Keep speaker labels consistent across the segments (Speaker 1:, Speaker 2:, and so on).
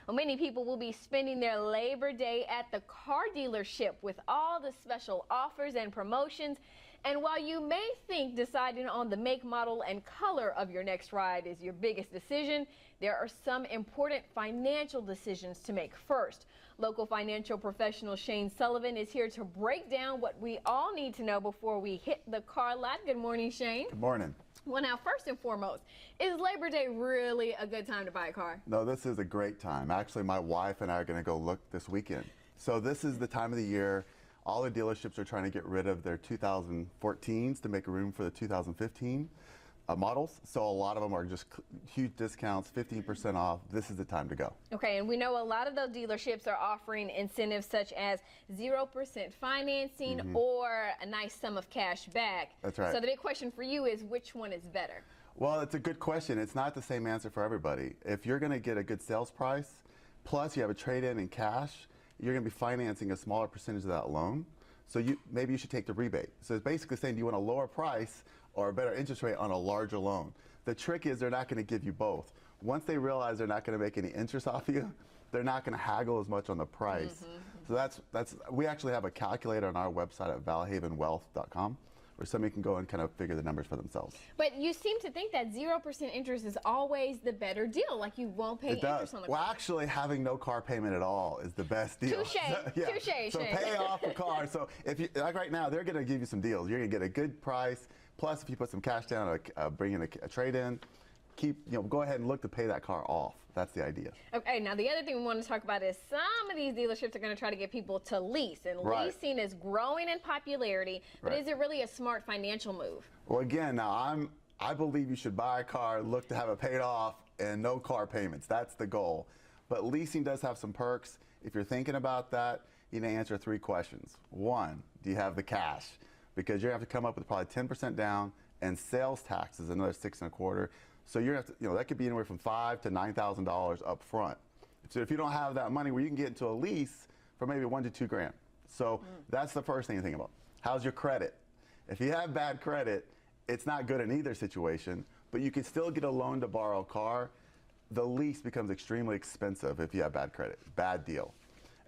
Speaker 1: Well, many people will be spending their Labor Day at the car dealership with all the special offers and promotions. And while you may think deciding on the make, model, and color of your next ride is your biggest decision, there are some important financial decisions to make first. Local financial professional Shane Sullivan is here to break down what we all need to know before we hit the car lot. Good morning, Shane.
Speaker 2: Good morning.
Speaker 1: Well, now, first and foremost, is Labor Day really a good time to buy a car?
Speaker 2: No, this is a great time. Actually, my wife and I are going to go look this weekend. So this is the time of the year. All the dealerships are trying to get rid of their 2014s to make room for the 2015 models. So a lot of them are just huge discounts, 15% off. This is the time to go.
Speaker 1: Okay, and we know a lot of those dealerships are offering incentives such as 0% financing or a nice sum of cash back.
Speaker 2: That's right.
Speaker 1: So the big question for you is, which one is better?
Speaker 2: Well, it's a good question. It's not the same answer for everybody. If you're going to get a good sales price, plus you have a trade-in in cash, you're going to be financing a smaller percentage of that loan. So maybe you should take the rebate. So it's basically saying, do you want a lower price or a better interest rate on a larger loan? The trick is they're not going to give you both. Once they realize they're not going to make any interest off you, they're not going to haggle as much on the price. So we actually have a calculator on our website at valhavenwealth.com where somebody can go and kind of figure the numbers for themselves.
Speaker 1: But you seem to think that 0% interest is always the better deal, like you won't pay interest on the car.
Speaker 2: Well, actually, having no car payment at all is the best deal.
Speaker 1: Touche, touche.
Speaker 2: So pay off a car. So if you, like right now, they're going to give you some deals. You're going to get a good price. Plus, if you put some cash down, bring in a trade-in, go ahead and look to pay that car off. That's the idea. Okay,
Speaker 1: now the other thing we want to talk about is some of these dealerships are going to try to get people to lease, and leasing is growing in popularity, but is it really a smart financial move?
Speaker 2: Well, again, now I believe you should buy a car, look to have it paid off, and no car payments. That's the goal. But leasing does have some perks. If you're thinking about that, you need to answer 3 questions. 1, do you have the cash? Because you're going to have to come up with probably 10% down, and sales tax is another 6.25%. So you're going to have to, that could be anywhere from $5,000 to $9,000 up front. So if you don't have that money, where you can get into a lease for maybe $1,000 to $2,000. So that's the first thing you think about. How's your credit? If you have bad credit, it's not good in either situation, but you can still get a loan to borrow a car. The lease becomes extremely expensive if you have bad credit. Bad deal.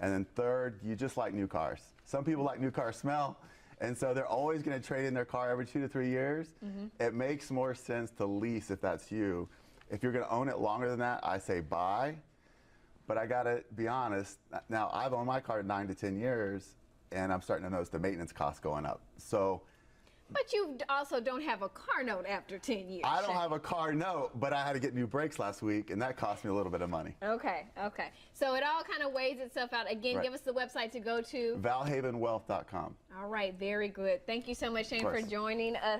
Speaker 2: And then third, you just like new cars. Some people like new car smell. And so they're always going to trade in their car every 2 to 3 years. It makes more sense to lease if that's you. If you're going to own it longer than that, I say buy. But I got to be honest, now I've owned my car 9 to 10 years, and I'm starting to notice the maintenance costs going up. So.
Speaker 1: But you also don't have a car note after 10 years.
Speaker 2: I don't have a car note, but I had to get new brakes last week, and that cost me a little bit of money.
Speaker 1: Okay. So it all kind of weighs itself out. Again, give us the website to go to.
Speaker 2: valhavenwealth.com.
Speaker 1: All right, very good. Thank you so much, Shane, for joining us.